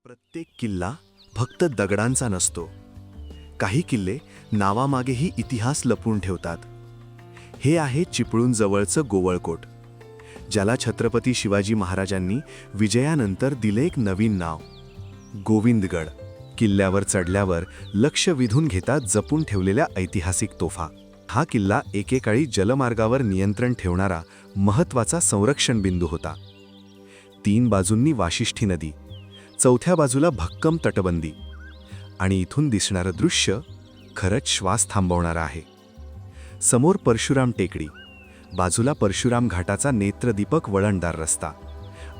प्रत्येक किल्ला फक्त दगडांचा नसतो. काही किल्ले नावामागेही इतिहास लपवून ठेवतात. हे आहे चिपळूण जवळचं गोवळकोट, ज्याला छत्रपती शिवाजी महाराजांनी विजयानंतर दिले एक नवीन नाव, गोविंदगड. किल्ल्यावर चढल्यावर लक्ष वेधून घेतात जपून ठेवलेल्या ऐतिहासिक तोफा. हा किल्ला एकेकाळी जलमार्गावर नियंत्रण ठेवणारा महत्त्वाचा संरक्षण बिंदू होता. 3 बाजूंनी वाशिष्ठी नदी, चौथ्या बाजूला भक्कम तटबंदी, आणि इथून दिसणारं दृश्य खरंच श्वास थांबवणारं आहे. समोर परशुराम टेकडी, बाजूला परशुराम घाटाचा नेत्रदीपक वळणदार रस्ता,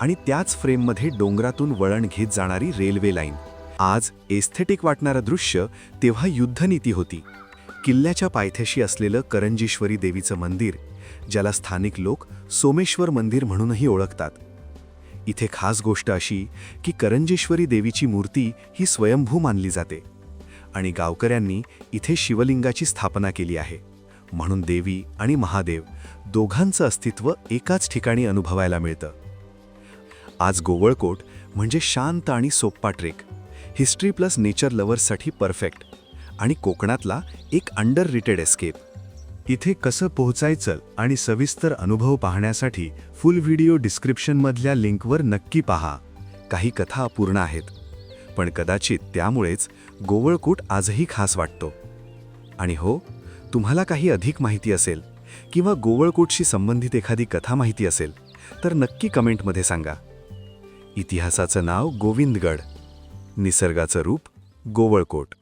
आणि त्याच फ्रेममध्ये डोंगरातून वळण घेत जाणारी रेल्वे लाईन. आज एस्थेटिक वाटणारं दृश्य तेव्हा युद्धनीती होती. किल्ल्याच्या पायथ्याशी असलेलं करंजेश्वरी देवीचं मंदिर, ज्याला स्थानिक लोक सोमेश्वर मंदिर म्हणूनही ओळखतात. इथे खास गोष्ट अशी की करंजेश्वरी देवीची मूर्ती ही स्वयंभू मानली जाते, आणि गावकऱ्यांनी इथे शिवलिंगाची स्थापना केली आहे. म्हणून देवी आणि महादेव दोघांचं अस्तित्व एकाच ठिकाणी अनुभवायला मिळतं. आज गोवळकोट म्हणजे शांत आणि सोप्पा ट्रेक, हिस्ट्री प्लस नेचर लव्हर्ससाठी परफेक्ट, आणि कोकणातला एक अंडररेटेड एस्केप. इथे कसं पोहोचायचं आणि सविस्तर अनुभव पाहण्यासाठी फुल व्हिडिओ डिस्क्रिप्शनमधल्या लिंकवर नक्की पहा. काही कथा अपूर्ण आहेत, पण कदाचित त्यामुळेच गोवळकोट आजही खास वाटतो. आणि हो, तुम्हाला काही अधिक माहिती असेल किंवा गोवळकोटशी संबंधित एखादी कथा माहिती असेल तर नक्की कमेंटमध्ये सांगा. इतिहासाचं नाव गोविंदगड, निसर्गाचं रूप गोवळकोट.